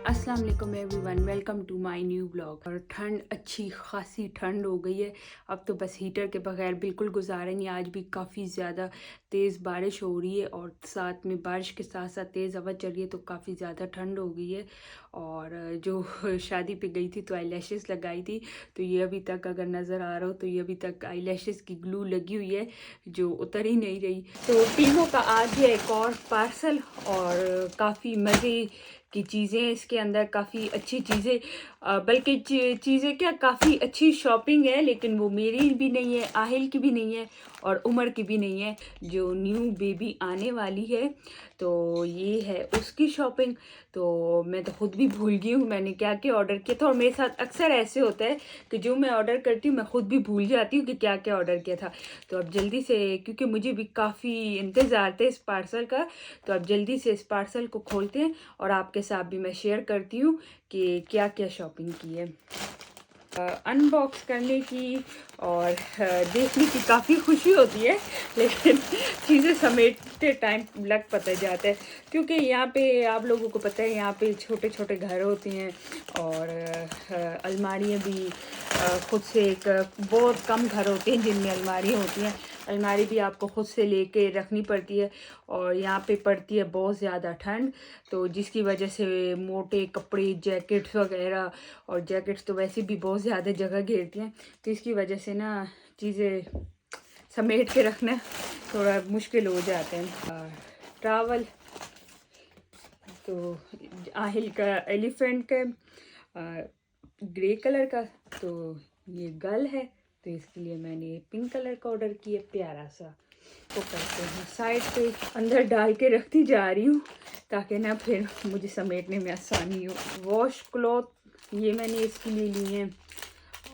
अस्सलाम वालेकुम everyone, welcome to my new blog. और ठंड, अच्छी खासी ठंड हो गई है। अब तो बस हीटर के बगैर बिल्कुल गुजारा नहीं। आज भी काफ़ी ज़्यादा तेज़ बारिश हो रही है और साथ में बारिश के साथ साथ तेज़ हवा चल रही है, तो काफ़ी ज़्यादा ठंड हो गई है। और जो शादी पे गई थी तो आई लैशेज़ लगाई थी, तो ये अभी तक अगर नज़र आ रहा हो तो ये अभी तक आई लैशेज़ की ग्लू लगी हुई है जो उतर ही नहीं रही। तो टीमों का आज है एक और पार्सल और काफ़ी मज़े की चीज़ें इसके अंदर, काफ़ी अच्छी चीज़ें, बल्कि चीज़ें क्या, काफ़ी अच्छी शॉपिंग है। लेकिन वो मेरी भी नहीं है, आहिल की भी नहीं है और उमर की भी नहीं है। जो न्यू बेबी आने वाली है तो ये है उसकी शॉपिंग। तो मैं तो खुद भी भूल गई हूँ मैंने क्या क्या ऑर्डर किया था। और मेरे साथ अक्सर ऐसे होता है कि जो मैं ऑर्डर करती हूँ मैं खुद भी भूल जाती हूँ कि क्या क्या ऑर्डर किया था। तो अब जल्दी से, क्योंकि मुझे भी काफ़ी इंतज़ार थे इस पार्सल का, तो अब जल्दी से इस पार्सल को खोलते हैं और आपके साथ भी मैं शेयर करती हूँ कि क्या क्या शॉपिंग की है। अनबॉक्स करने की और देखने की काफ़ी खुशी होती है, लेकिन चीज़ें समेटते टाइम लग पता जाता है। क्योंकि यहाँ पे आप लोगों को पता है, यहाँ पे छोटे छोटे घर होते हैं और अलमारियाँ भी खुद से, एक बहुत कम घर होते हैं जिनमें अलमारियाँ होती हैं। अलमारी भी आपको खुद से लेके रखनी पड़ती है और यहाँ पे पड़ती है बहुत ज़्यादा ठंड, तो जिसकी वजह से मोटे कपड़े, जैकेट्स वगैरह, और जैकेट्स तो वैसे भी बहुत ज़्यादा जगह घेरती हैं, तो इसकी वजह से ना चीज़ें समेट के रखना थोड़ा मुश्किल हो जाते हैं। ट्रैवल तो आहिल का एलिफेंट का ग्रे कलर का, तो ये गल है, तो इसके लिए मैंने पिंक कलर का ऑर्डर किया, प्यारा सा। तो करते हैं साइड पे, अंदर डाल के रखती जा रही हूँ ताकि ना फिर मुझे समेटने में आसानी हो। वॉश क्लॉथ ये मैंने इसके लिए लिए हैं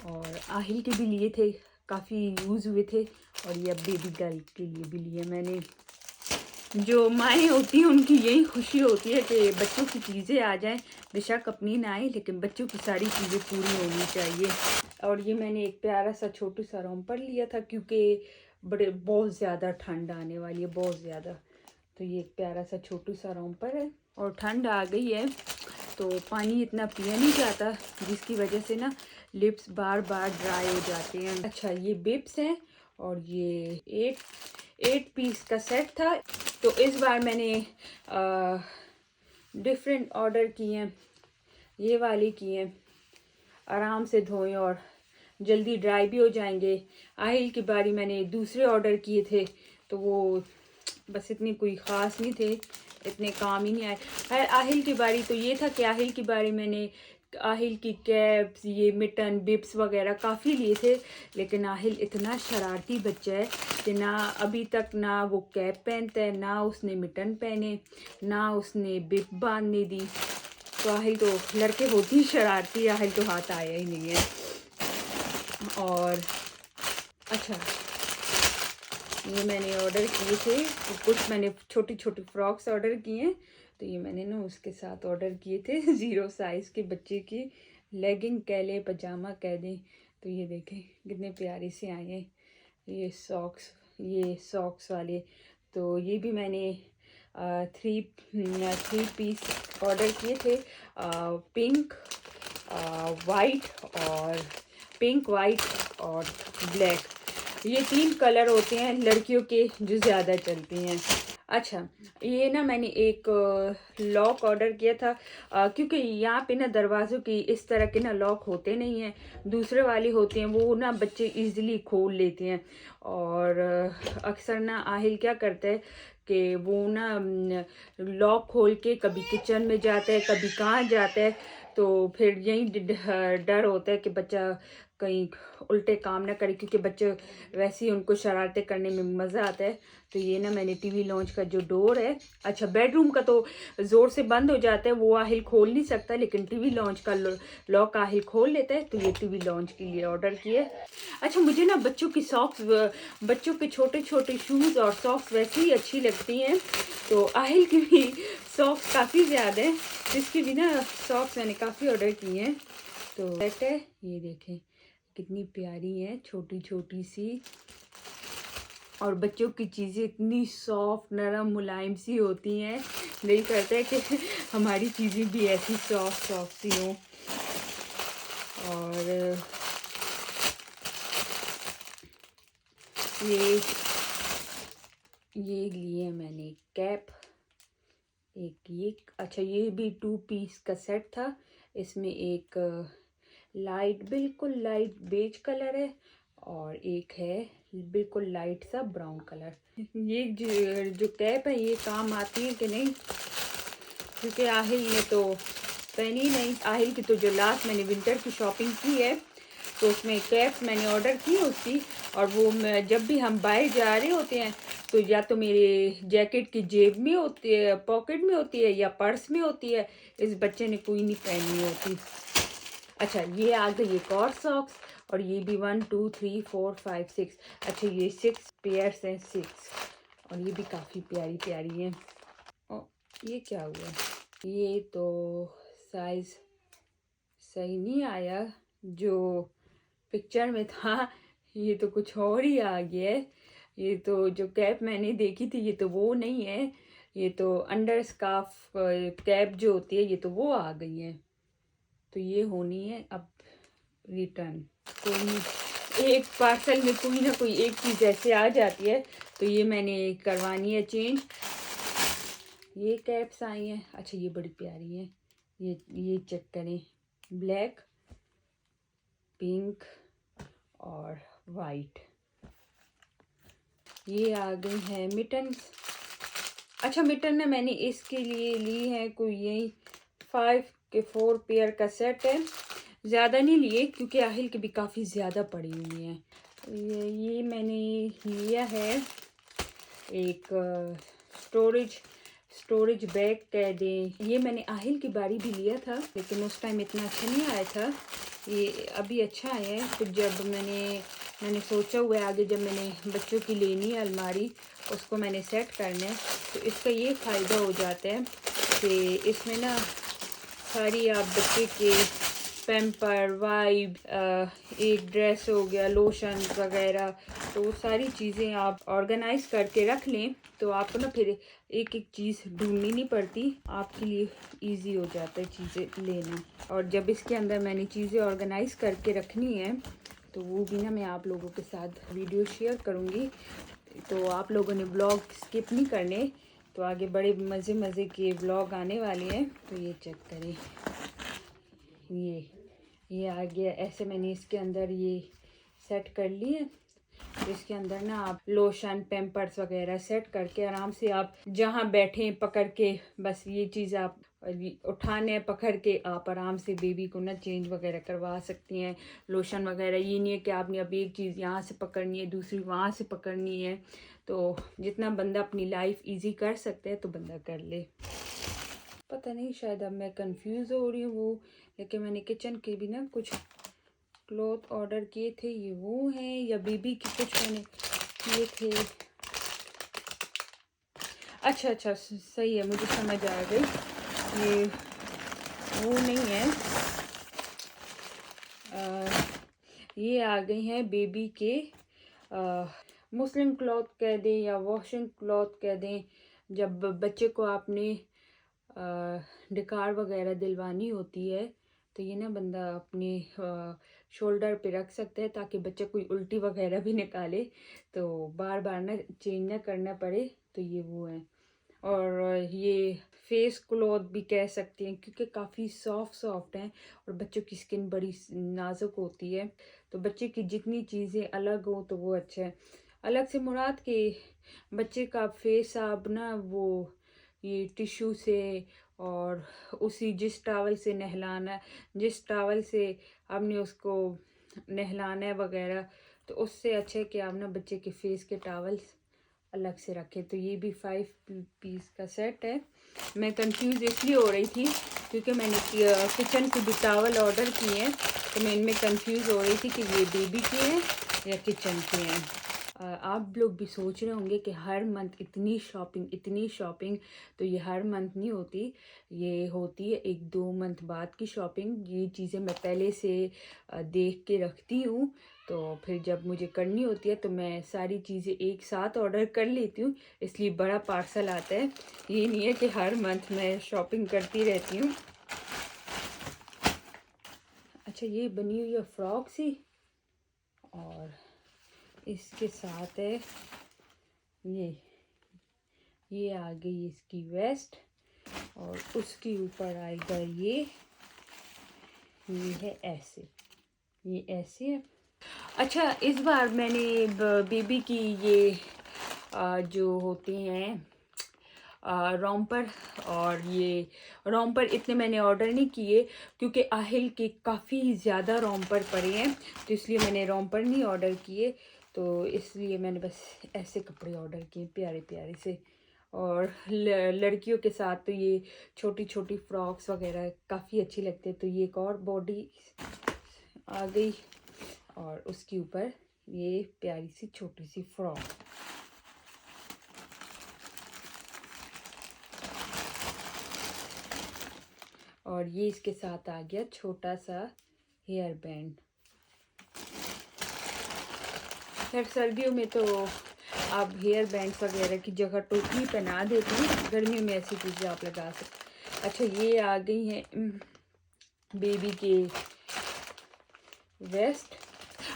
और आहिल के भी लिए थे, काफ़ी यूज़ हुए थे। और ये अब बेबी गर्ल के लिए भी लिए मैंने। जो माएँ होती हैं उनकी यही खुशी होती है कि बच्चों की चीज़ें आ जाएं, बेशक अपनी ना आए लेकिन बच्चों की सारी चीज़ें पूरी होनी चाहिए। और ये मैंने एक प्यारा सा छोटू सा रोम्पर लिया था क्योंकि बहुत ज़्यादा ठंड आने वाली है, बहुत ज़्यादा। तो ये एक प्यारा सा छोटू सा रोम्पर है। और ठंड आ गई है तो पानी इतना पिया नहीं जाता, जिसकी वजह से ना लिप्स बार बार ड्राई हो जाते हैं। अच्छा, ये बिप्स हैं और ये 8 पीस का सेट था। तो इस बार मैंने डिफरेंट ऑर्डर किए हैं, ये वाले किए हैं, आराम से धोएं और जल्दी ड्राई भी हो जाएंगे। आहिल की बारी मैंने दूसरे ऑर्डर किए थे तो वो बस इतने कोई ख़ास नहीं थे, इतने काम ही नहीं आए। आहिल की बारी तो ये था कि आहिल की बारी मैंने आहिल की कैप्स, ये मिटन, बिप्स वगैरह काफ़ी लिए थे। लेकिन आहिल इतना शरारती बच्चा है कि ना अभी तक ना वो कैप पहनता है, ना उसने मिटन पहने, ना उसने बिप बांधने दी। तो आहिल तो, लड़के होती ही शरारती, आहिल तो हाथ आया ही नहीं है। और अच्छा, ये मैंने ऑर्डर किए थे, तो कुछ मैंने छोटी छोटी फ्रॉक्स ऑर्डर किए हैं। तो ये मैंने ना उसके साथ ऑर्डर किए थे 0 साइज़ के बच्चे की लेगिंग कह लें, पजामा कह दें। तो ये देखें कितने प्यारे से आए हैं ये सॉक्स वाले। तो ये भी मैंने थ्री पीस ऑर्डर किए थे, पिंक, वाइट और पिंक, वाइट और ब्लैक। ये 3 कलर होते हैं लड़कियों के जो ज़्यादा चलते हैं। अच्छा, ये ना मैंने एक लॉक ऑर्डर किया था, क्योंकि यहाँ पे ना दरवाज़ों की इस तरह के ना लॉक होते नहीं हैं, दूसरे वाले होते हैं, वो ना बच्चे इजीली खोल लेते हैं। और अक्सर ना आहिल क्या करता है कि वो ना लॉक खोल के कभी किचन में जाता है, कभी कहाँ जाता है। तो फिर यही डर होता है कि बच्चा कहीं उल्टे काम ना करे, क्योंकि बच्चे वैसे ही उनको शरारतें करने में मज़ा आता है। तो ये ना मैंने टीवी लॉन्च का जो डोर है, अच्छा बेडरूम का तो ज़ोर से बंद हो जाता है, वो आहिल खोल नहीं सकता, लेकिन टीवी लॉन्च का लॉक आहिल खोल लेता है। तो ये टीवी लॉन्च के लिए ऑर्डर किए। अच्छा, मुझे ना बच्चों की सॉक्स, बच्चों के छोटे छोटे शूज़ और सॉक्स वैसे ही अच्छी लगती हैं। तो आहिल की भी सॉक्स काफ़ी ज़्यादा है, जिसकी भी ना सॉक्स मैंने काफ़ी ऑर्डर किए हैं। तो सेट है, ये देखें कितनी प्यारी है, छोटी छोटी सी। और बच्चों की चीज़ें इतनी सॉफ्ट, नरम, मुलायम सी होती हैं दिल करता है कि हमारी चीज़ें भी ऐसी सॉफ्ट सॉफ्ट सी हों। और ये लिए मैंने कैप, एक ये, अच्छा ये भी 2 पीस का सेट था। इसमें एक बिल्कुल लाइट बेज कलर है और एक है बिल्कुल लाइट सा ब्राउन कलर। ये जो कैप है ये काम आती है कि नहीं, क्योंकि आहिल ने तो पहनी नहीं। आहिल की तो जो लास्ट मैंने विंटर की शॉपिंग की है तो उसमें कैप्स मैंने ऑर्डर की उसकी, और वो जब भी हम बाहर जा रहे होते हैं तो या तो मेरे जैकेट की जेब में होती है, पॉकेट में होती है, या पर्स में होती है। इस बच्चे ने कोई नहीं पहनी होती। अच्छा ये आ गई एक और सॉक्स, और ये भी 1 2 3 4 5 6, अच्छा ये 6 पेयर्स हैं, 6, और ये भी काफ़ी प्यारी प्यारी हैं। और ये क्या हुआ, ये तो साइज़ सही नहीं आया जो पिक्चर में था, ये तो कुछ और ही आ गया है। ये तो जो कैप मैंने देखी थी ये तो वो नहीं है, ये तो अंडर स्कार्फ कैप जो होती है ये तो वो आ गई है। तो ये होनी है अब रिटर्न। कोई नहीं, एक पार्सल में कोई ना कोई एक चीज़ ऐसे आ जाती है, तो ये मैंने करवानी है चेंज। ये कैप्स आई हैं, अच्छा ये बड़ी प्यारी है, ये चेक करें, ब्लैक, पिंक और वाइट। ये आ गई है मिटन्स। अच्छा मिटन ने मैंने इसके लिए ली है कोई यही 5 के 4 पेयर का सेट है, ज़्यादा नहीं लिए क्योंकि आहिल की भी काफ़ी ज़्यादा पड़ी हुई हैं। ये मैंने लिया है एक स्टोरेज बैग कह दें। ये मैंने आहिल की बारी भी लिया था लेकिन उस टाइम इतना अच्छा नहीं आया था, ये अभी अच्छा आया है। तो जब मैंने सोचा हुआ है आगे जब मैंने बच्चों की लेनी है अलमारी, उसको मैंने सेट करना है, तो इसका ये फ़ायदा हो जाता है कि इसमें ना सारी आप बच्चे के पैम्पर, वाइब, एक ड्रेस हो गया, लोशन वगैरह, तो वो सारी चीज़ें आप ऑर्गेनाइज करके रख लें तो आपको ना फिर एक एक चीज़ ढूंढनी नहीं पड़ती, आपके लिए इजी हो जाता है चीज़ें लेना। और जब इसके अंदर मैंने चीज़ें ऑर्गेनाइज करके रखनी है तो वो भी ना मैं आप लोगों के साथ वीडियो शेयर करूँगी, तो आप लोगों ने ब्लॉग स्किप नहीं करने, तो आगे बड़े मज़े मज़े के ब्लॉग आने वाले हैं। तो ये चेक करें, ये आ गया ऐसे, मैंने इसके अंदर ये सेट कर लिए। तो इसके अंदर ना आप लोशन, पैम्पर्स वगैरह सेट करके आराम से आप जहाँ बैठे पकड़ के, बस ये चीज़ आप उठाने पकड़ के आप आराम से बेबी को ना चेंज वगैरह करवा सकती हैं। लोशन वगैरह ये नहीं है कि आपने अब एक चीज़ यहाँ से पकड़नी है दूसरी वहाँ से पकड़नी है, तो जितना बंदा अपनी लाइफ इजी कर सकता है तो बंदा कर ले। पता नहीं शायद अब मैं कंफ्यूज हो रही हूँ, लेकिन मैंने किचन के भी ना कुछ क्लॉथ ऑर्डर किए थे, ये वो हैं या बेबी की कुछ मैंने किए थे। अच्छा सही है, मुझे समझ आ गई, ये वो नहीं है। ये आ गई हैं बेबी के मुस्लिम क्लॉथ कह दें या वॉशिंग क्लॉथ कह दें, जब बच्चे को आपने डिकार वगैरह दिलवानी होती है तो ये ना बंदा अपने शोल्डर पे रख सकता है ताकि बच्चा कोई उल्टी वगैरह भी निकाले तो बार बार ना चेंज ना करना पड़े, तो ये वो है। और ये फेस क्लॉथ भी कह सकते हैं क्योंकि काफ़ी सॉफ्ट हैं और बच्चों की स्किन बड़ी नाजुक होती है, तो बच्चे की जितनी चीज़ें अलग हो तो वो अच्छा है। अलग से मुराद के बच्चे का फेस आप ना वो ये टिश्यू से और उसी जिस टॉवल से नहलाना, जिस टॉवल से आपने उसको नहलाना है वगैरह, तो उससे अच्छा है कि आप ना बच्चे के फेस के टॉवल्स अलग से रखें। तो ये भी 5 पीस का सेट है। मैं कंफ्यूज इसलिए हो रही थी क्योंकि मैंने किचन के भी टॉवल ऑर्डर किए हैं, तो मैं इनमें कंफ्यूज हो रही थी कि ये बेबी के हैं या किचन के हैं। आप लोग भी सोच रहे होंगे कि हर मंथ इतनी शॉपिंग, तो ये हर मंथ नहीं होती, ये होती है 1-2 मंथ बाद की शॉपिंग। ये चीज़ें मैं पहले से देख के रखती हूँ तो फिर जब मुझे करनी होती है तो मैं सारी चीज़ें एक साथ ऑर्डर कर लेती हूँ, इसलिए बड़ा पार्सल आता है। ये नहीं है कि हर मंथ मैं शॉपिंग करती रहती हूँ। अच्छा, ये बनी हुई है फ्रॉक सी, और इसके साथ है ये आ गई इसकी वेस्ट, और उसके ऊपर आएगा ये है ऐसे, ये ऐसे है। अच्छा, इस बार मैंने बेबी की ये जो होते हैं रोम्पर, और ये रोम्पर इतने मैंने ऑर्डर नहीं किए क्योंकि आहिल के काफ़ी ज़्यादा रोम्पर पड़े हैं, तो इसलिए मैंने रोम्पर नहीं ऑर्डर किए। तो इसलिए मैंने बस ऐसे कपड़े ऑर्डर किए प्यारे प्यारे से। और लड़कियों के साथ तो ये छोटी छोटी फ्रॉक्स वगैरह काफ़ी अच्छी लगती है। तो ये एक और बॉडी आ गई, और उसके ऊपर ये प्यारी सी छोटी सी फ्रॉक। और ये इसके साथ आ गया छोटा सा हेयर बैंड। खैर सर्दियों में तो आप हेयर बैंड्स वगैरह की जगह टोपी पहना देती हैं, गर्मियों में ऐसी चीज़ें आप लगा सकते। अच्छा, ये आ गई हैं बेबी के वेस्ट।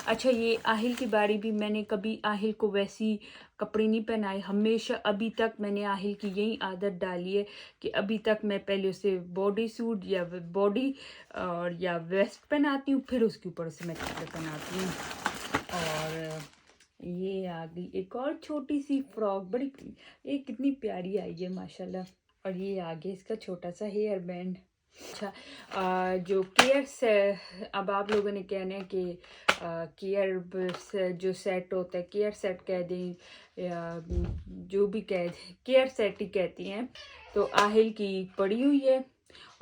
अच्छा, ये आहिल की बारी भी मैंने कभी आहिल को वैसी कपड़े नहीं पहनाए। हमेशा अभी तक मैंने आहिल की यही आदत डाली है कि अभी तक मैं पहले उसे बॉडी सूट या बॉडी और या वेस्ट पहनाती हूँ, फिर उसके ऊपर से मैं कपड़े पहनाती हूँ। और ये आ गई एक और छोटी सी फ्रॉक, बड़ी ये कितनी प्यारी आई है माशाल्लाह। और ये आ गया इसका छोटा सा हेयर बैंड। अच्छा, जो केयर से अब आप लोगों ने कहना है कि केयर जो सेट होता है, केयर सेट कह दें या जो भी कह दें, केयर सेट ही कहती हैं। तो आहिल की पड़ी हुई है,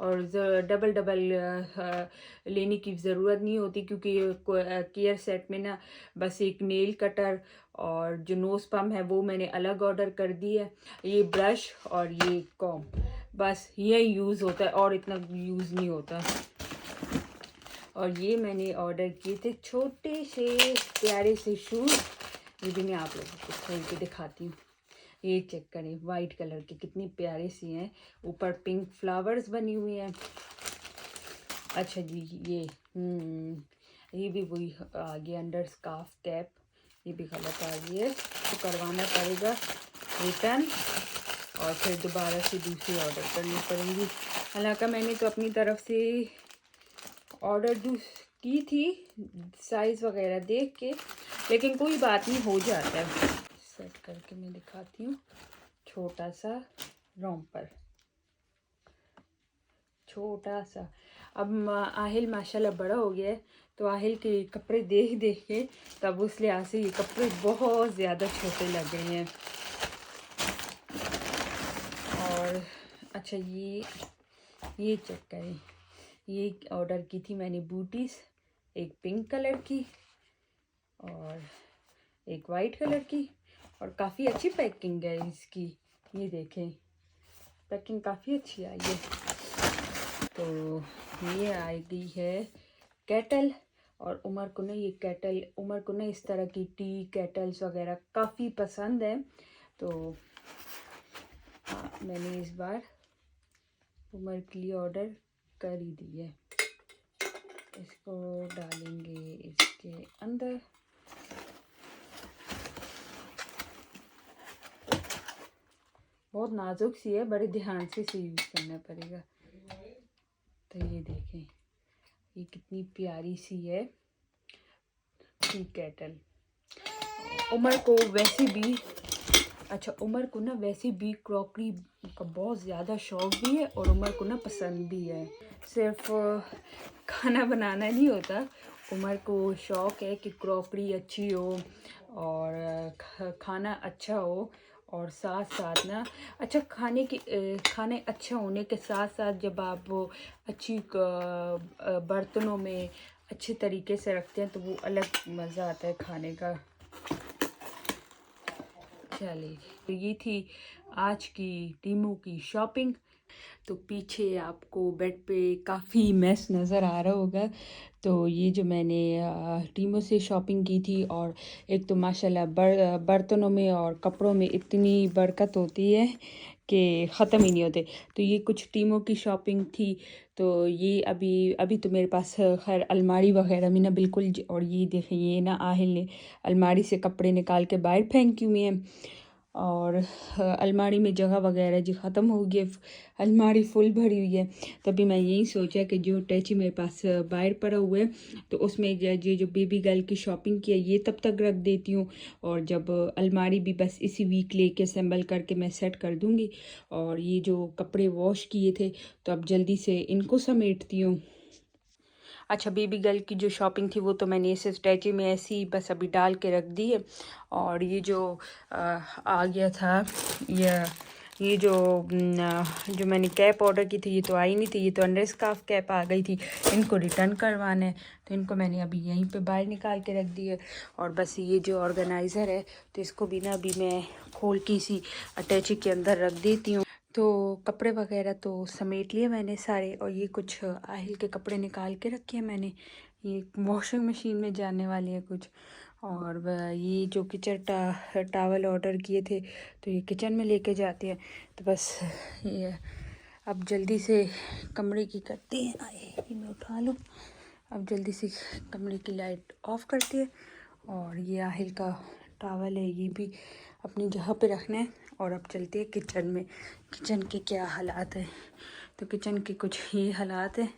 और डबल डबल लेने की ज़रूरत नहीं होती, क्योंकि केयर सेट में ना बस एक नेल कटर और जो नोज़ पम्प है वो मैंने अलग ऑर्डर कर दी है। ये ब्रश और ये कॉम, बस ये यूज़ होता है और इतना यूज़ नहीं होता। और ये मैंने ऑर्डर किए थे छोटे से प्यारे से शूज़, ये भी मैं आप लोगों को खोल के दिखाती हूँ। ये चेक करें, वाइट कलर के कितनी प्यारे सी हैं, ऊपर पिंक फ्लावर्स बनी हुई हैं। अच्छा जी, ये भी वही आ गया अंडर स्कार्फ कैप, ये भी गलत आ गई है, तो करवाना पड़ेगा रिटर्न और फिर दोबारा से दूसरी ऑर्डर करनी पड़ेगी। हालांकि मैंने तो अपनी तरफ से ऑर्डर की थी साइज़ वगैरह देख के, लेकिन कोई बात नहीं, हो जाता है। सेट करके मैं दिखाती हूँ। छोटा सा रोम्पर, छोटा सा। अब आहिल माशाल्लाह बड़ा हो गया है, तो आहिल के कपड़े देख देख के तब उस लिहाज से ये कपड़े बहुत ज़्यादा छोटे लग गए हैं। और अच्छा, ये चेक करें, ये ऑर्डर की थी मैंने बूटीज़, एक पिंक कलर की और एक वाइट कलर की, और काफ़ी अच्छी पैकिंग है इसकी, ये देखें पैकिंग काफ़ी अच्छी आई है। तो ये आई गई है केटल, और उमर को ना ये केटल, उमर को ना इस तरह की टी केटल्स वगैरह काफ़ी पसंद है, तो मैंने इस बार उमर के लिए ऑर्डर कर ही दी है। इसको डालेंगे इसके अंदर। बहुत नाजुक सी है, बड़े ध्यान से इसे यूज़ करना पड़ेगा। तो ये देखें, ये कितनी प्यारी सी है टी केटल। उमर को वैसे भी, अच्छा उमर को ना वैसे भी क्रॉकरी का बहुत ज़्यादा शौक़ भी है, और उमर को ना पसंद भी है। सिर्फ खाना बनाना नहीं होता, उमर को शौक़ है कि क्रॉकरी अच्छी हो और खाना अच्छा हो, और साथ साथ ना अच्छा खाने अच्छे होने के साथ साथ जब आप वो अच्छी बर्तनों में अच्छे तरीके से रखते हैं तो वो अलग मज़ा आता है खाने का। चलिए, तो ये थी आज की टीमू की शॉपिंग। तो पीछे आपको बेड पे काफ़ी मैस नज़र आ रहा होगा। तो ये जो मैंने टीमो से शॉपिंग की थी, और एक तो माशाल्लाह बर्तनों में और कपड़ों में इतनी बरकत होती है कि ख़त्म ही नहीं होते। तो ये कुछ टीमों की शॉपिंग थी। तो ये अभी अभी तो मेरे पास खैर अलमारी वगैरह में ना बिल्कुल और ये देखें, ये ना आहिल ने अलमारी से कपड़े निकाल के बाहर फेंक हुए हैं, और अलमारी में जगह वगैरह जी ख़त्म हो गई है, अलमारी फुल भरी हुई है। तभी मैं यही सोचा कि जो अटैची मेरे पास बाहर पड़ा हुआ है, तो उसमें ये जो बेबी गर्ल की शॉपिंग की है ये तब तक रख देती हूँ, और जब अलमारी भी बस इसी वीक लेके असेंबल करके मैं सेट कर दूँगी। और ये जो कपड़े वॉश किए थे तो अब जल्दी से इनको समेटती हूँ। अच्छा, बेबी गर्ल की जो शॉपिंग थी वो तो मैंने इसे स्टैची में ऐसे ही बस अभी डाल के रख दी है। और ये जो आ गया था, जो मैंने कैप ऑर्डर की थी ये तो आई नहीं थी, ये तो अंडर स्कार्फ कैप आ गई थी। इनको रिटर्न करवाना है तो इनको मैंने अभी यहीं पे बाहर निकाल के रख दी है। और बस ये जो ऑर्गेनाइज़र है तो इसको भी ना अभी मैं खोल के इसी अटैची के अंदर रख देती हूँ। तो कपड़े वगैरह तो समेट लिए मैंने सारे, और ये कुछ आहिल के कपड़े निकाल के रखे हैं मैंने, ये वॉशिंग मशीन में जाने वाले हैं कुछ। और ये जो किचन टावल ऑर्डर किए थे तो ये किचन में लेके जाते हैं। तो बस ये अब जल्दी से कमरे की करते हैं, आए ये मैं उठा लूँ। अब जल्दी से कमरे की लाइट ऑफ करती है, और ये आहिल का टावल है ये भी अपनी जगह पे रखना है। और अब चलते हैं किचन में, किचन के क्या हालात हैं। तो किचन के कुछ ये हालात है,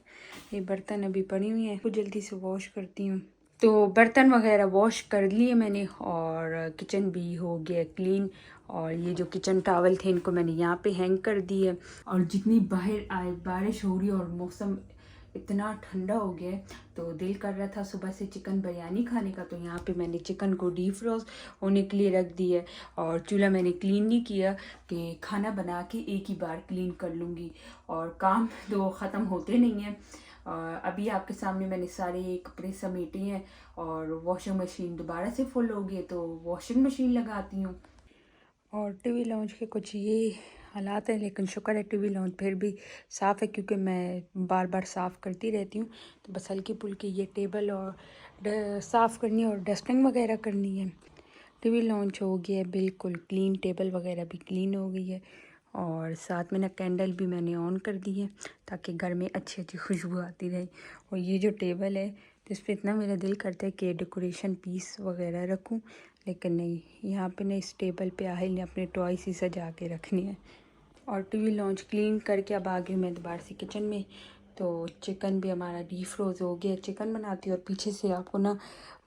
ये बर्तन अभी पड़ी हुई हैं, कुछ जल्दी से वॉश करती हूँ। तो बर्तन वगैरह वॉश कर लिए मैंने, और किचन भी हो गया क्लीन। और ये जो किचन टॉवल थे इनको मैंने यहाँ पे हैंग कर दिए। और जितनी बाहर बारिश हो रही है और मौसम इतना ठंडा हो गया है, तो दिल कर रहा था सुबह से चिकन बिरयानी खाने का। तो यहाँ पे मैंने चिकन को डीप फ्रोज होने के लिए रख दिया। और चूल्हा मैंने क्लीन नहीं किया कि खाना बना के एक ही बार क्लीन कर लूँगी, और काम तो ख़त्म होते नहीं हैं। अभी आपके सामने मैंने सारे कपड़े समेटे हैं, और वॉशिंग मशीन दोबारा से फुल हो गई तो वॉशिंग मशीन लगाती हूँ। और टीवी लाउंज के कुछ ये हालात हैं, लेकिन शुक्र है टीवी लाउंज फिर भी साफ़ है, क्योंकि मैं बार बार साफ़ करती रहती हूँ। तो बस हल्की फुल्की ये टेबल और साफ़ करनी है और डस्टिंग वगैरह करनी है। टीवी लाउंज हो गया है बिल्कुल क्लीन, टेबल वगैरह भी क्लीन हो गई है। और साथ में ना कैंडल भी मैंने ऑन कर दी है ताकि घर में अच्छी अच्छी खुशबू आती रहे। और ये जो टेबल है तो इस पर इतना मेरा दिल करता है कि डेकोरेशन पीस वगैरह रखूं, लेकिन नहीं, यहाँ पे ना इस टेबल पे आहिल ने अपने टॉयस ही सजा के रखनी है। और टीवी लॉन्च क्लीन करके अब आ गई मैं दोबारा से किचन में। तो चिकन भी हमारा डीप फ्रोज हो गया, चिकन बनाती हूँ। और पीछे से आपको ना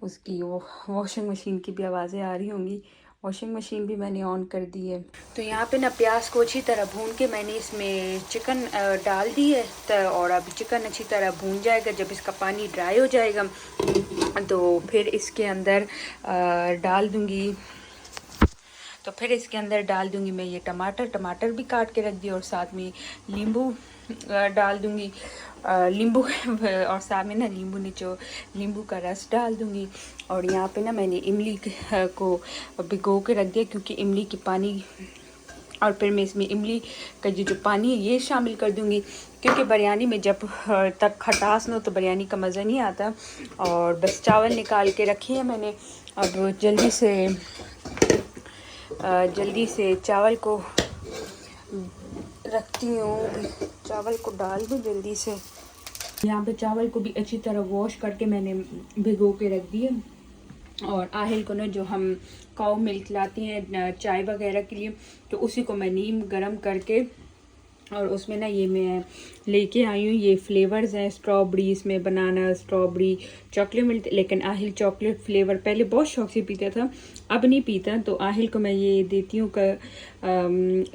उसकी वो वॉशिंग मशीन की भी आवाज़ें आ रही होंगी, वॉशिंग मशीन भी मैंने ऑन कर दी है। तो यहाँ पे ना प्याज को अच्छी तरह भून के मैंने इसमें चिकन डाल दी है। और अभी चिकन अच्छी तरह भून जाएगा, जब इसका पानी ड्राई हो जाएगा तो फिर इसके अंदर डाल दूँगी मैं ये टमाटर भी काट के रख दिए, और साथ में नींबू डाल दूँगी नींबू और साथ में ना नींबू का रस डाल दूँगी। और यहाँ पे ना मैंने इमली को भिगो के रख दिया, क्योंकि इमली की पानी, और फिर मैं इसमें इमली का जो पानी है ये शामिल कर दूँगी, क्योंकि बिरयानी में जब तक खटास न हो तो बिरयानी का मज़ा नहीं आता। और बस चावल निकाल के रखी है मैंने, अब जल्दी से चावल को रखती हूँ, चावल को डाल दूँ जल्दी से। यहाँ पे चावल को भी अच्छी तरह वॉश करके मैंने भिगो के रख दिए। और आहिल को ना जो हम काऊ मिल्क लाती हैं चाय वगैरह के लिए, तो उसी को मैं नीम गरम करके, और उसमें ना ये मैं लेके आई हूँ, ये फ्लेवर्स हैं स्ट्रॉबेरी, इसमें बनाना, स्ट्रॉबेरी, चॉकलेट मिलते। लेकिन आहिल चॉकलेट फ्लेवर पहले बहुत शौक से पीता था, अब नहीं पीता। तो आहिल को मैं ये देती हूँ कि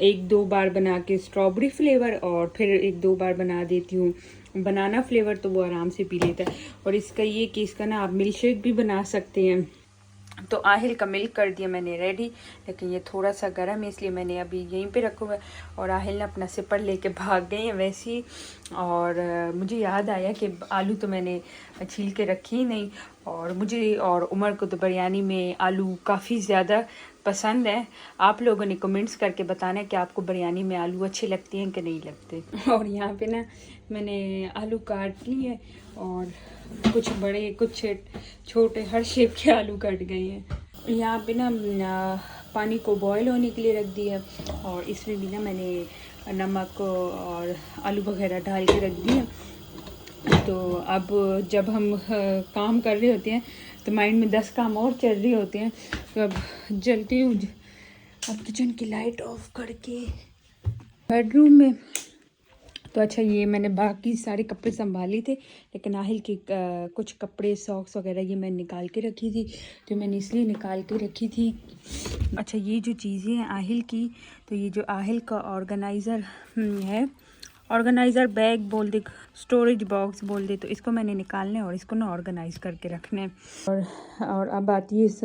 1-2 बार बना के स्ट्रॉबेरी फ्लेवर, और फिर 1-2 बार बना देती हूँ बनाना फ्लेवर, तो वो आराम से पी लेता है। और इसका ये कि इसका ना आप मिल्क शेक भी बना सकते हैं। तो आहिल का मिल्क कर दिया मैंने रेडी, लेकिन ये थोड़ा सा गर्म है इसलिए मैंने अभी यहीं पे रखा हुआ है। और आहिल ने अपना सिपर लेके भाग गए हैं वैसे ही। और मुझे याद आया कि आलू तो मैंने छील के रखी ही नहीं, और मुझे और उमर को तो बिरयानी में आलू काफ़ी ज़्यादा पसंद है। आप लोगों ने कमेंट्स करके बताना कि आपको बिरयानी में आलू अच्छे लगते हैं कि नहीं लगते। और यहाँ पे ना मैंने आलू काट लिए और कुछ बड़े कुछ छोटे, हर शेप के आलू कट गए हैं। यहाँ पे ना पानी को बॉईल होने के लिए रख दिया और इसमें भी ना मैंने नमक और आलू वगैरह डाल के रख दिया। तो अब जब हम काम कर रहे होते हैं तो माइंड में 10 काम और चल रहे होते हैं। तो अब जल्दी हूँ, अब किचन की लाइट ऑफ करके बेडरूम में। तो अच्छा, ये मैंने बाकी सारे कपड़े संभाले थे, लेकिन आहिल के कुछ कपड़े सॉक्स वगैरह ये मैंने निकाल के रखी थी। तो मैंने इसलिए निकाल के रखी थी। अच्छा, ये जो चीज़ें हैं आहिल की, तो ये जो आहिल का ऑर्गेनाइज़र है, ऑर्गेनाइज़र बैग बोल दे, स्टोरेज बॉक्स बोल दे, तो इसको मैंने निकालना है और इसको ना ऑर्गेनाइज़ करके रखना है। और अब आती है इस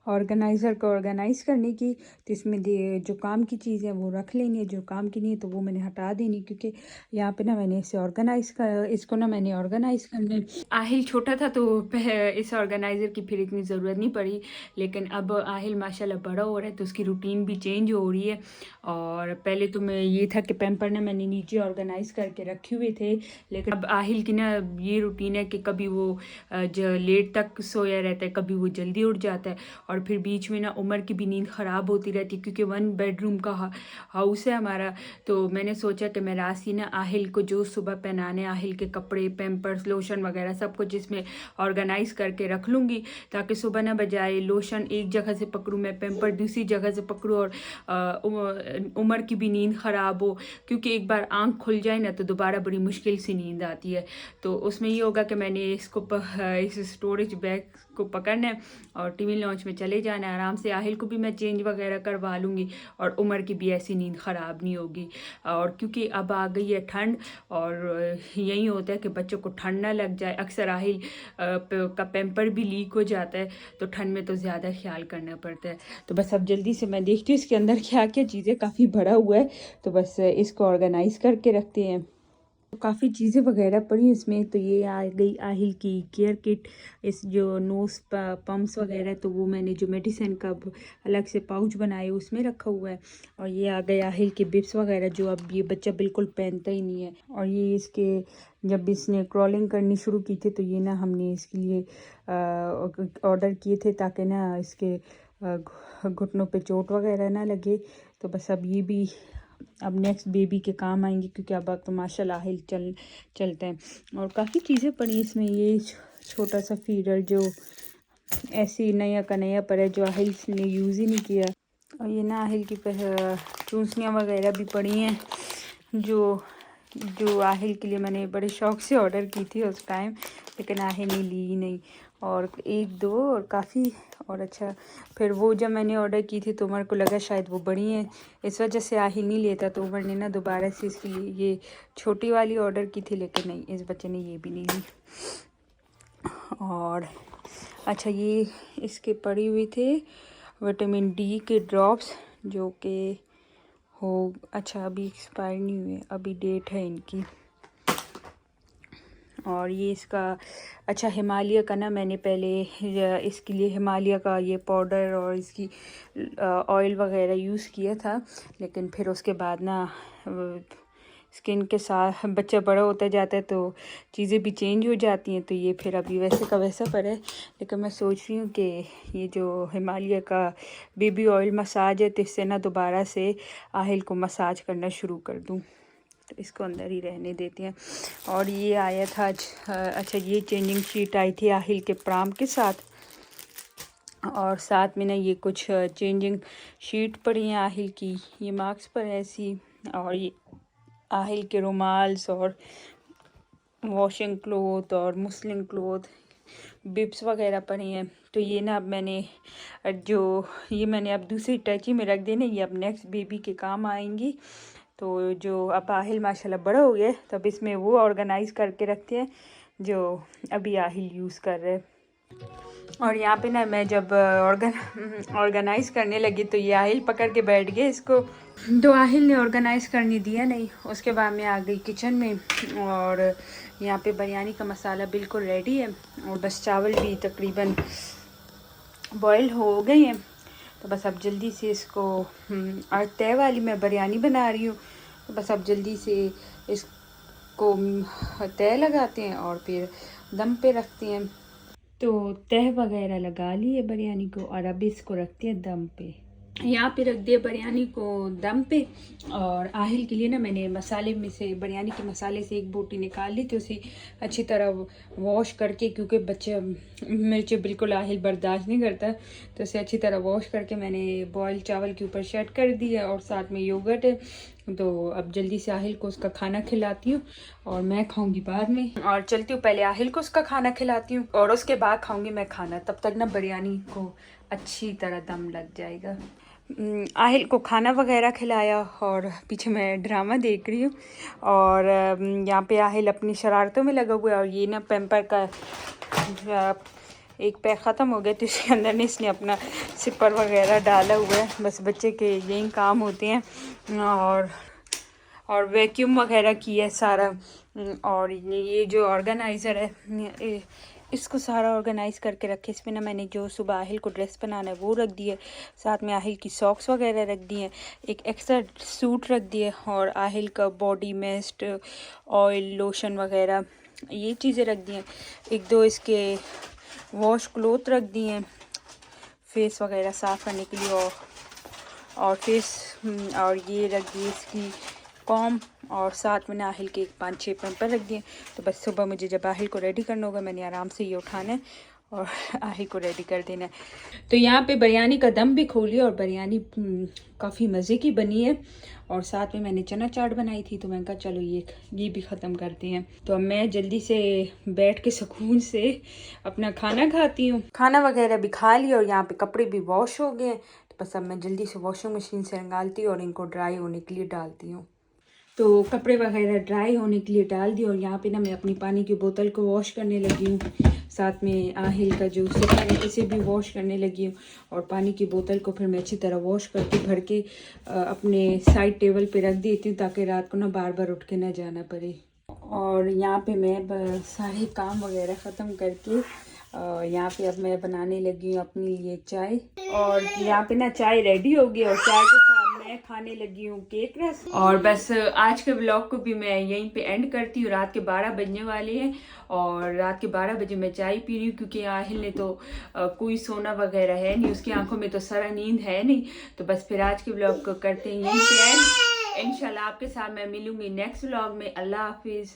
ऑर्गेनाइज़र को ऑर्गेनाइज़ करने की। तो इसमें जो काम की चीज़ है वो रख लेनी है, जो काम की नहीं है तो वो मैंने हटा देनी, क्योंकि यहाँ पे ना मैंने इसको ना मैंने ऑर्गेनाइज़ करना है। आहिल छोटा था तो इस ऑर्गेनाइज़र की फिर इतनी ज़रूरत नहीं पड़ी, लेकिन अब आहिल माशाल्लाह बड़ा हो रहा है तो उसकी रूटीन भी चेंज हो रही है। और पहले तो मैं ये था कि पैम्पर ना मैंने नीचे ऑर्गेनाइज़ करके रखे हुए थे, लेकिन अब आहिल की ना ये रूटीन है कि कभी वो जो लेट तक सोया रहता है, कभी वो जल्दी उठ जाता है, और फिर बीच में ना उमर की भी नींद ख़राब होती रहती है, क्योंकि 1 बेडरूम का हाउस है हमारा। तो मैंने सोचा कि मैं राशि ना आहिल को जो सुबह पहनाने, आहिल के कपड़े, पैम्पर्स, लोशन वगैरह सब कुछ इसमें ऑर्गेनाइज़ करके रख लूँगी, ताकि सुबह ना बजाए लोशन एक जगह से पकड़ूँ, मैं पैम्पर दूसरी जगह से पकड़ूँ और उमर की भी नींद ख़राब हो, क्योंकि एक बार आँख खुल जाए ना तो दोबारा बड़ी मुश्किल से नींद आती है। तो उसमें ये होगा कि मैंने इस स्टोरेज बैग को पकड़ना है और टीवी लॉन्च में चले जाना है आराम से। आहिल को भी मैं चेंज वगैरह करवा लूँगी और उमर की भी ऐसी नींद ख़राब नहीं होगी। और क्योंकि अब आ गई है ठंड, और यही होता है कि बच्चों को ठंड ना लग जाए। अक्सर आहिल का पैम्पर भी लीक हो जाता है, तो ठंड में तो ज़्यादा ख्याल करना पड़ता है। तो बस अब जल्दी से मैं देखती हूँ इसके अंदर क्या क्या चीज़ें, काफ़ी भरा हुआ है, तो बस इसको ऑर्गेनाइज़ करके रखते हैं। तो काफ़ी चीज़ें वगैरह पड़ी इसमें। तो ये आ गई आहिल की केयर किट, इस जो नोज़ पम्प्स वगैरह, तो वो मैंने जो मेडिसिन का अलग से पाउच बनाए उसमें रखा हुआ है। और ये आ गए आहिल के बिप्स वगैरह, जो अब ये बच्चा बिल्कुल पहनता ही नहीं है। और ये इसके जब इसने क्रॉलिंग करनी शुरू की थी तो ये ना हमने इसके लिए ऑर्डर किए थे, ताकि ना इसके घुटनों पे चोट वगैरह ना लगे। तो बस अब ये भी अब नेक्स्ट बेबी के काम आएंगे, क्योंकि अब तो माशाल्लाह आहिल चलते हैं। और काफ़ी चीज़ें पड़ी इसमें। ये छोटा सा फीडर जो ऐसी नया का नया पर है, जो आहिल ने यूज़ ही नहीं किया। और ये ना आहिल की चूसनियाँ वगैरह भी पड़ी हैं, जो आहिल के लिए मैंने बड़े शौक़ से ऑर्डर की थी उस टाइम, लेकिन आहिल ने ली ही नहीं। और 1-2 और काफ़ी, और अच्छा फिर वो जब मैंने ऑर्डर की थी तो उमर को लगा शायद वो बड़ी हैं, इस वजह से आहिल नहीं लेता। तो उमर ने ना दोबारा से इसके लिए ये छोटी वाली ऑर्डर की थी, लेकिन नहीं, इस बच्चे ने ये भी नहीं ली। और अच्छा, ये इसके पड़ी हुई थे विटामिन डी के ड्रॉप्स, जो कि अच्छा अभी एक्सपायर नहीं हुए, अभी डेट है इनकी। और ये इसका अच्छा हिमालय का ना, मैंने पहले इसके लिए हिमालय का ये पाउडर और इसकी ऑयल वगैरह यूज़ किया था, लेकिन फिर उसके बाद ना स्किन के साथ बच्चा बड़ा होता जाता है तो चीज़ें भी चेंज हो जाती हैं। तो ये फिर अभी वैसे का वैसा पर है, लेकिन मैं सोच रही हूँ कि ये जो हिमालय का बेबी ऑयल मसाज है, तो इससे ना दोबारा से आहिल को मसाज करना शुरू कर दूँ। तो इसको अंदर ही रहने देते हैं। और ये आया था आज, अच्छा ये चेंजिंग शीट आई थी आहिल के प्राम के साथ, और साथ में ना ये कुछ चेंजिंग शीट पड़ी हैं आहिल की, ये मार्क्स पर ऐसी, और ये आहिल के रुमाल्स और वॉशिंग क्लोथ और मुस्लिन क्लोथ, बिब्स वगैरह पड़ी हैं। तो ये ना अब मैंने मैंने अब दूसरी टची में रख देने, ये अब नेक्स्ट बेबी के काम आएंगी। तो जो अब आहिल माशाल्लाह बड़ा हो गया, तब इसमें वो ऑर्गेनाइज़ करके रखते हैं जो अभी आहिल यूज़ कर रहे हैं। और यहाँ पे ना मैं जब ऑर्गेनाइज़ करने लगी तो ये आहिल पकड़ के बैठ गए इसको, तो आहिल ने ऑर्गेनाइज़ करने दिया नहीं। उसके बाद मैं आ गई किचन में, और यहाँ पे बिरयानी का मसाला बिल्कुल रेडी है, और बस चावल भी तकरीबन बॉयल हो गए हैं। तो बस अब जल्दी से इसको और तय वाली मैं बिरयानी बना रही हूँ, तो बस अब जल्दी से इसको तय लगाते हैं और फिर दम पे रखते हैं। तो तह वगैरह लगा ली है बिरयानी को और अब इसको रखते हैं दम पे। यहाँ पे रख दिया बिरयानी को दम पे। और आहिल के लिए ना मैंने मसाले में से, बिरयानी के मसाले से एक बोटी निकाल ली थी, उसे अच्छी तरह वॉश करके, क्योंकि बच्चे मिर्च बिल्कुल आहिल बर्दाश्त नहीं करता, तो उसे अच्छी तरह वॉश करके मैंने बॉयल चावल के ऊपर सेट कर दिया और साथ में योगर्ट है। तो अब जल्दी से आहिल को उसका खाना खिलाती हूँ और मैं खाऊंगी बाद में। और चलती हूँ, पहले आहिल को उसका खाना खिलाती हूँ और उसके बाद खाऊंगी मैं खाना। तब तक ना बिरयानी को अच्छी तरह दम लग जाएगा। आहिल को खाना वगैरह खिलाया और पीछे मैं ड्रामा देख रही हूँ। और यहाँ पे आहिल अपनी शरारतों में लगा हुआ है। और ये ना पैम्पर का एक पैक ख़त्म हो गया, तो इसके अंदर ने इसने अपना सिपर वगैरह डाला हुआ है। बस बच्चे के यही काम होते हैं। और वैक्यूम वगैरह किया है सारा। और ये जो ऑर्गेनाइज़र है, इसको सारा ऑर्गेनाइज़ करके रखे। इसमें ना मैंने जो सुबह आहिल को ड्रेस बनाना है वो रख दिया, साथ में आहिल की सॉक्स वगैरह रख दी हैं, एक एक्स्ट्रा सूट रख दिया और आहिल का बॉडी मिस्ट, ऑयल, लोशन वगैरह ये चीज़ें रख दी हैं। एक दो इसके वॉश क्लोथ रख दिए हैं फेस वगैरह साफ़ करने के लिए। और फेस और ये रख दी इसकी कॉम, और साथ में आहिल के 5-6 पैम्पर रख दिए। तो बस सुबह मुझे जब आहिल को रेडी करना होगा, मैंने आराम से ये उठाना है और आहिल को रेडी कर देना है। तो यहाँ पे बिरयानी का दम भी खोली और बिरयानी काफ़ी मज़े की बनी है। और साथ में मैंने चना चाट बनाई थी, तो मैंने कहा चलो ये भी ख़त्म करते हैं। तो अब मैं जल्दी से बैठ के सुकून से अपना खाना खाती हूँ। खाना वगैरह भी खा लिया और यहाँ पे कपड़े भी वॉश हो गए। तो बस अब मैं जल्दी से वॉशिंग मशीन से निकालती हूँ और इनको ड्राई होने के लिए डालती हूँ। तो कपड़े वगैरह ड्राई होने के लिए डाल दिए और यहाँ पे ना मैं अपनी पानी की बोतल को वॉश करने लगी हूँ। साथ में आहिल का जो सिपर है इसे भी वॉश करने लगी हूँ। और पानी की बोतल को फिर मैं अच्छी तरह वॉश करके भर के अपने साइड टेबल पे रख देती हूँ, ताकि रात को ना बार बार उठ के ना जाना पड़े। और यहाँ पे मैं सारे काम वगैरह ख़त्म करके यहाँ पे अब मैं बनाने लगी हूँ अपने लिए चाय। और यहाँ पे ना चाय रेडी हो गई और चाय के साथ मैं खाने लगी हूँ केक रस। और बस आज के ब्लॉग को भी मैं यहीं पे एंड करती हूँ। रात के 12 बजने वाले हैं और रात के 12 बजे मैं चाय पी रही हूँ, क्योंकि आहिल ने तो कोई सोना वगैरह है नहीं, उसकी आंखों में तो सारा नींद है नहीं। तो बस फिर आज के ब्लॉग को करते हैं यहीं पे एंड। इंशाल्लाह आपके साथ मैं मिलूंगी नेक्स्ट व्लॉग में। अल्लाह हाफिज़।